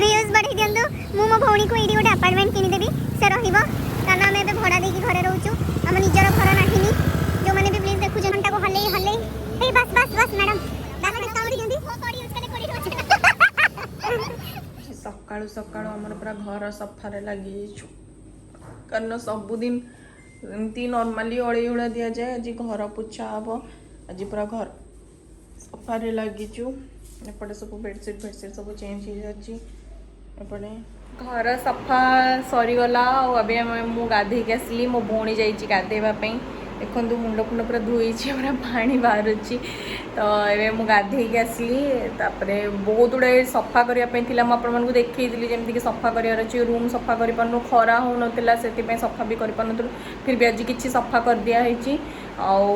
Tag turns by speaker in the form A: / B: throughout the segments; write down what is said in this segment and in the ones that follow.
A: Views बढ़ाई दियंतु मु मो भौणी को एडी गोटे अपार्टमेंट किनि देबी से रहिबो कारण आमे एबे भड़ा देकी घरे रहउचु हम निजर घर नाहिनी जो माने भी प्लीज देखु जनटा को हले हले ए बस बस बस मैडम दादा काउरी जंदी हो कोडी उसकले कोडी रहउचु
B: सकाळु सकाळु हमर पूरा घर सफारे लागि छु कारण सबुदिन एमती नॉर्मली ओळे उड़ा दिया जाए आज घर पोछा हम आज पूरा घर सफारे लगिचु एपटे सब बेडसीट सब चेंज हो जाए एपटे घर सफा सरीगला अभी मु गाधे आसली मो भौणी जाइए गाधेवाई देखो मुंड फुंड पूरा धोई पूरा पानी बाहर तो ये मुझे गाधे आसली बहुत गुड़ाए सफा करने मुझे देखी जमीक सफा करार अच्छे रूम सफा कर खरा हो नाला से सफा भी कर फिर भी आज किसी सफा कर दिखाई आउ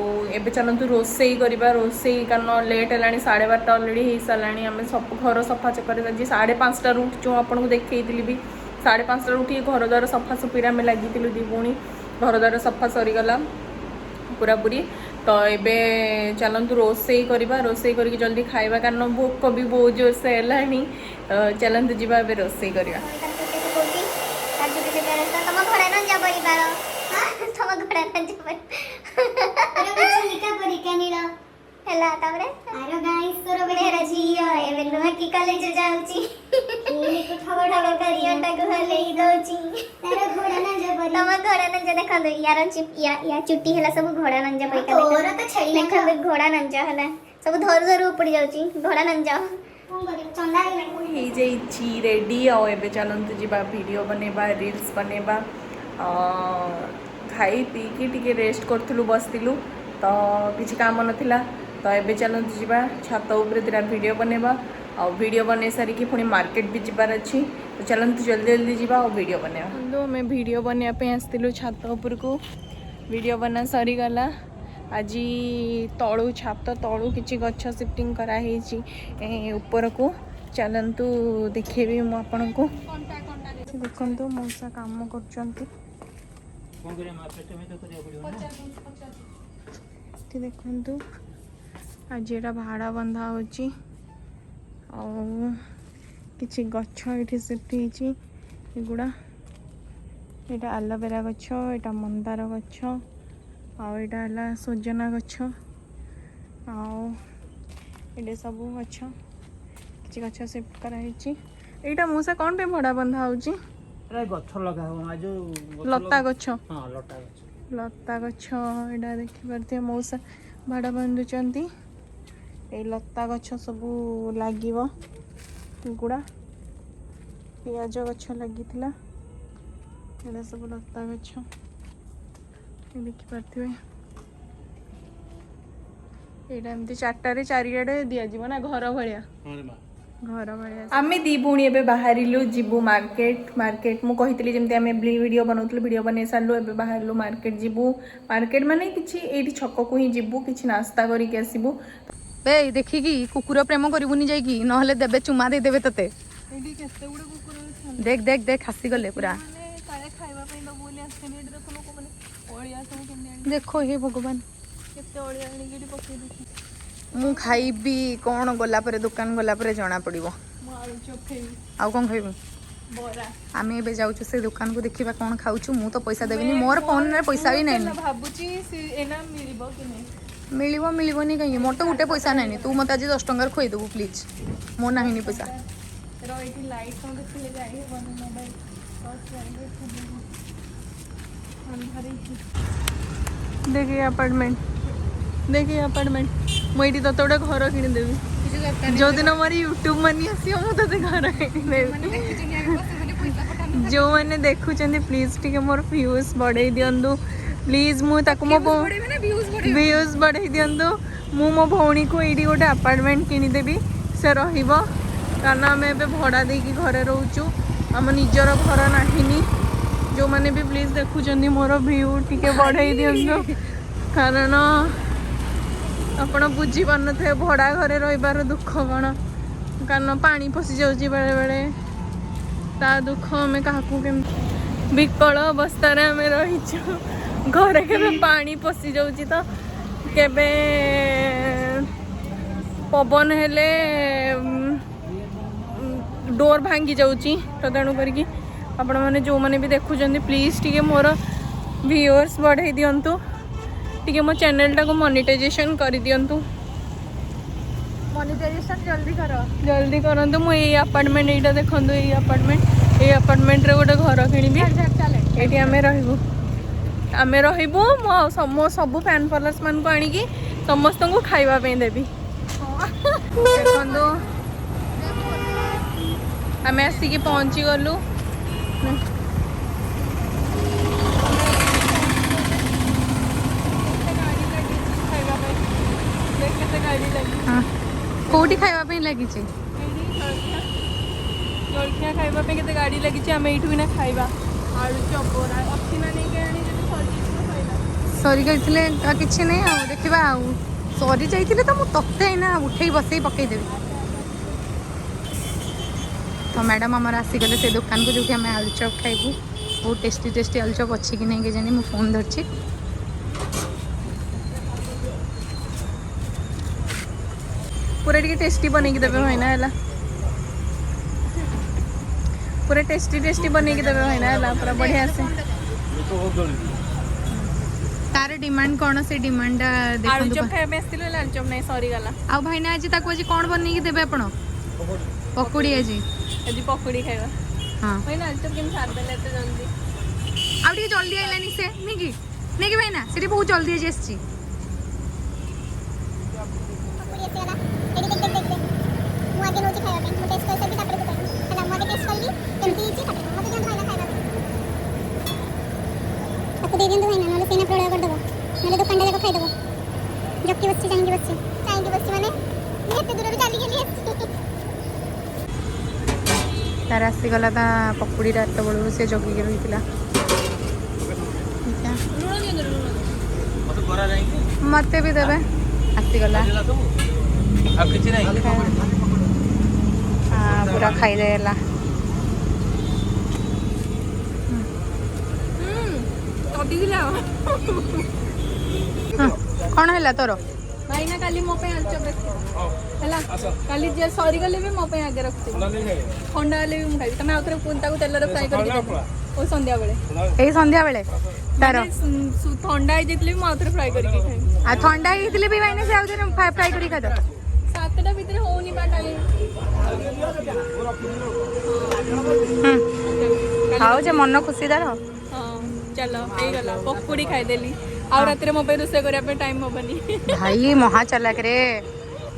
B: चलतु रोसई करवा रोसई कारण लेट है 12:30 अलरेडी हो सारा आम सब घर सफा चक्कर आज 5:30 उठचु आपको देखी भी 5:30 उठी घर द्वार सफा सफी आम लगी दी पुणी घर द्वार सफा सरीगला पूरा पूरी तो ये चलतु रोसई करवा रोसई करके जल्दी खाइबा कारण भोक भी बहुत जोर से है चलतु जीवा ए रोसई करवा
A: ହେଲା ତାପରେ ଆର ଗାଈ ସ୍ୱର ବେହେରା ଝିଅ ଏବେ ନୁଆ କି କଲେଜ ଯାଉଛି ଏଇକୁ ଠଗ ଠଗ କରି ଅଣ୍ଟାକୁ ହଲେଇ ଦଉଛି ତାର ଘୋଡ଼ା ନଞ୍ଜ ପରି ତମ ଘୋଡ଼ା ନଞ୍ଜ ଦେଖନ୍ତୁ ୟା ଚୁଟି ହେଲା ସବୁ ଘୋଡ଼ା ନଞ୍ଜ ପଇକା ଦେଖନ୍ତୁ ତ ଛେଳି ଦେଖନ୍ତୁ ଘୋଡ଼ା ନଞ୍ଜ ହେଲା ସବୁ ଧରୁ ଧରୁ ଉପଡ଼ି ଯାଉଛି घोड़ा नंज कोन करी चंदा
B: हो जाइछि रेडी आ एबे चलंतु जीवा वीडियो बनेबा रील्स बनेबा खाई पी की टिके रेस्ट करथुलु बसतिलु तो किछि काम नथिला तो ये चलते जावा छात उपर दिटा वीडियो बनेबा और वीडियो बने सारिकी पुणी मार्केट भी जबार अच्छी तो चलते जल्दी जल्दी जावा और वीडियो बनेबा तो आम वीडियो बनवाई आसलु छात उपर को वीडियो बना सरीगला आज तलू छात तलू किसी गछ शिफ्टिंग कराई ऊपर को चलतु देखेबी मु आपन को देखो मौसा काम कर देखु आज ये भाड़ा बंधा होची किसी गछ ये शिफ्ट होगुड़ा यहाँ आलोवेरा गछ यहाँ मंदार गछ आला सोजना गछ आए सब गछ किसी गछ शिफ्ट कराई यहाँ मौसा कौन पे भड़ा बंधा होची
C: गछ लगा जो
B: लता गछ
C: लता
B: गछ यहाँ देखिपे मौसा भाड़ा बांधुंट ये लता गछ सब लगे गुड़ा पियाज गछ लगी ये सब लता गछ देखिपे यहाँ एमती 4टारे चारिआडे दिज्व ना घर भाया घर भाया आम दी भूणी ए बाहरलु जीवु मार्केट मुझे कही जमी आम वीडियो बनाऊँ वीडियो बन सारू ए बाहरलु मार्केट जीवु मार्केट माने किसी ये छक को ही जीवु किसी नास्ता करके आसबू
D: बे देखिकी कुकुर प्रेम करबुनी जाइकी नहले देबे चुमा दे देबे तते देख देख देख हसी गले पूरा देखो हे भगवान मु खाइबी कौन गला परे दुकान गला परे जना पड़िबो आउ कौन खाइबो आम ए जाऊँ से दुकान को देखा कौन खाऊँ मु तो पैसा देवी मोर फोन में पैसा भी नहीं मिलबो मिलबनी कहीं मोर तो गोटे पैसा नहीं तू मत आज 10 टंकार खोई देबू प्लीज मोर नहीं पैसा
B: देखिए अपार्टमेंट मुझे तो गोटे घर किदेवी जो दिन मोर यूट्यूब मनी आस मुझे घर जो मैंने देखुं प्लीज टी मोर व्यूज बढ़े दिंतु प्लीज मुझे मो व्यूज बढ़े दिंतु मु मो भौणी को ये गोटे अपार्टमेंट किदेवी से कारण आम ए भड़ा देकी घरे रोचु आम निजर घर नाहिनी जो मैंने भी प्लीज देखुं मोर व्यू टी बढ़े दिंतु कारण आपण बुझी पार थे भड़ा घरे रही दुख कौन कारण पानी पशि जाऊँगी बेले बेले ता दुख आम क्या विकल अवस्था आम रहीचु घरे के पानी पशि जाऊँगी तो केबे पवन हेले डोर भांगी जाऊँगी तो तेणु करके आपण मैंने जो मैंने भी देखुं प्लीज टी मोर व्यूअर्स बढ़ाई दिंतु टी मो चैनलटा को मोनेटाइजेशन कर दिंतु
D: मोनेटाइजेशन
B: जल्दी करंतु मु ये अपार्टमेंट एटा देखंतु ये अपार्टमेंट रे गोटे घर किनिबी एटी आमे रहबू मो सब फैन फॉलोअर्स मान को आनी की समस्त को खाइबा पे देबी देखंतु आमे आसी पहुंची गलु
D: कोठी खाइबा पे लगी
B: जलखिया खाइबा पे केते गाड़ी लगी आमे एठू ना खाइबा आलू चप बोरा अच्छी ना नहीं केणी जदी
D: सरी गई किसी नहीं आ देखा सरी जाइए तो मुझे ना उठे बसई पकई देवी तो मैडम आमर आसीगले से दुकान को जो आम आलू चप खाइबू बहुत टेस्टी टेस्टी आलू चप अच्छी कि नहीं के जानी मुझे फोन धरची
B: पूरा टी टेस्टी बनई देवे भाईना है पूरा टेस्टी टेस्टी बनई देवे भाईना है पूरा बढ़िया से
D: तार डिमांड कौन से डिमांड
B: आलू चप खाइबा में आस्तिले आलू चप नहीं सॉरी गला
D: आ भाईना आज ताको आज कौन बनई देबे आपण पकोड़ी आज
B: पकोड़ी खाइबा
D: हां
B: भाईना आलू चप केन छाड़ देले एते जल्दी
D: आ टी जल्दी आइलानी से नहीं कि भाईना सेठी बहुत जल्दी आज आसी तार आसीगला ता पकुड़ी एत बड़ू से जगिक रही मत भी देवे आसीगला हाँ पूरा खाईदेला कौन है तोर
B: भाई ना काली मो पे आलू चप रखी हैला काली जे सॉरी गले भी मो पे आगे रखती ठंडा वाले भी मु खाई तमे आउतरे पुंता को तेल रे फ्राई करके ओ संध्या बेले
D: एई संध्या बेले तार
B: ठंडा आई जेतले भी मु आउतरे फ्राई करके खाई
D: आ ठंडा हितले भी भाईने से आउतरे फ्राई करी खा दो
B: सातटा भीतर होनी बाटाली
D: हाउ जे मन खुशी दार
B: हां चलो ए गला पकोड़ी खाई देली आ रात रे मो पे रोसे करिया पे टाइम होबनी
D: भाई महा चालाक रे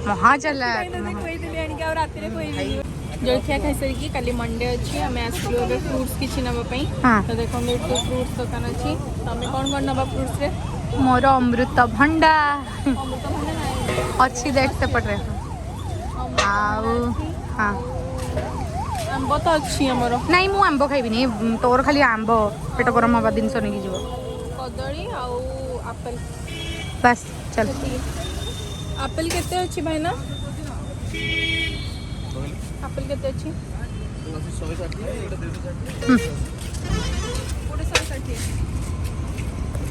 D: महा चालाक
B: कोई दिले आनी के आ रात रे कोई भी जलखिया खाई सरी की काली मंडे अछि हमें आसलो अबे फ्रूट्स किछि नबा पई तो देखो मे तो फ्रूट्स दुकान अछि तमे कोन कोन नबा फ्रूट्स रे
D: मोर अमृत भंडा अच्छी देख से पड़ रहे आउ हाँ
B: आंब तो अच्छी हमर
D: नहीं मु आंब खाइबिनी तोर खाली आंब पेट गरम हवा दिन नहीं जीव
B: कदली आउ एप्पल
D: बस चल
B: एप्पल केते अछि भाई ना एप्पल केते अछि 160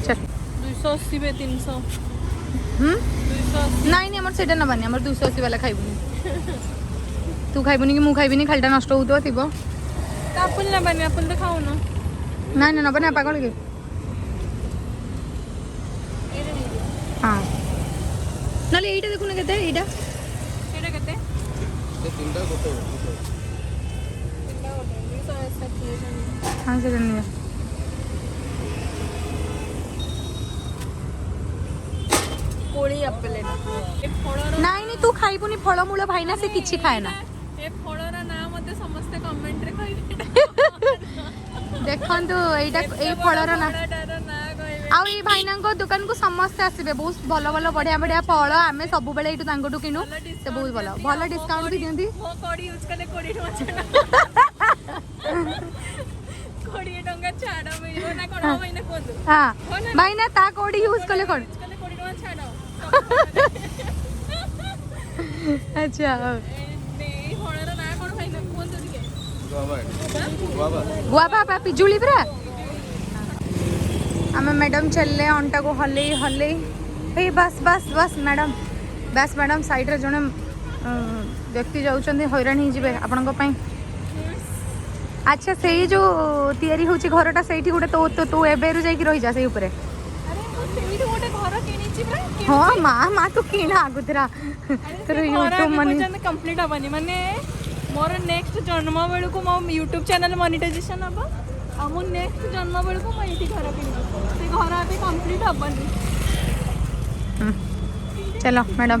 D: चल
B: 280 पे 300
D: नहीं हमर सेटा नबानी हमर 280 वाला खाइबुनी तू खाइबुनी कि मु खाइबिनी खालटा नष्ट होतो थिबो
B: एप्पल नबानी एप्पल तो खाओ ना
D: नहीं नबानी पागल के हाँ नले एटा देखुना केते एटा
B: एटा केते
C: ये तीनटा गोटे
D: हाँ से नहीं
B: कोड़ी एप्पल ए फळर
D: नहीं तू खाइबुनी फलमूल भाईना से किछि खाए ना
B: ए फळर ना मते समस्त कमेंट रे कहिबे
D: देखंतु एटा ए फलर ना आउ ये भाईना को दुकान को समस्त आसीबे बहुत भलो भलो बढ़िया बढ़िया फल आमे सब बेले एटू तांगटू किनु से बहुत भलो भलो डिस्काउंट भी दियंती
B: मो कोड़ी यूज करले 20 टका छाड़ा 20 टका छाड़ा मिलो ना कोन भाईना कोदु
D: हां भाईना ता कोडी यूज करले कोन
B: 20 टका छाड़ा
D: अच्छा
B: ए फळर ना कोन भाईना कोदु दिके
D: गुआबा पिजुली परा आमे मैडम चलले अंटा को हले हले हे बस बस बस मैडम साइड रे जने व्यक्ति जाउछन्ते हैरान ही जिवे आपन को पई अच्छा ସେଇ ଯୋଉ ତିଆରି ହଉଛି ଘରଟା ସେଇଠି ଗୋଟେ ତୁ ଏବେରୁ ଯାଇକି ରହିଯା ସେଇ ଉପରେ।
B: ଆରେ ମୁଁ ସେଇଠି ଗୋଟେ ଘର କିଣିଛି ପରା।
D: ହଁ ମା ତୁ କିଣା ଆଗୁତୁରା ତୋର ୟୁଟ୍ୟୁବ ମନି
B: କମ୍ପ୍ଲିଟ୍ ହବନି ମାନେ ମୋର ନେକ୍ସଟ ଜନ୍ମ ବେଳକୁ ମୋ ୟୁଟ୍ୟୁବ ଚ୍ୟାନେଲ ମନିଟାଇଜେସନ୍ ହବ ଆଉ ମୁଁ ନେକ୍ସଟ ଜନ୍ମ ବେଳକୁ ମୁଁ ଏଇଠି ଘର କିଣିବି ସେ ଘର ଏବେ କମ୍ପ୍ଲିଟ୍ ହବନି।
D: चलो मैडम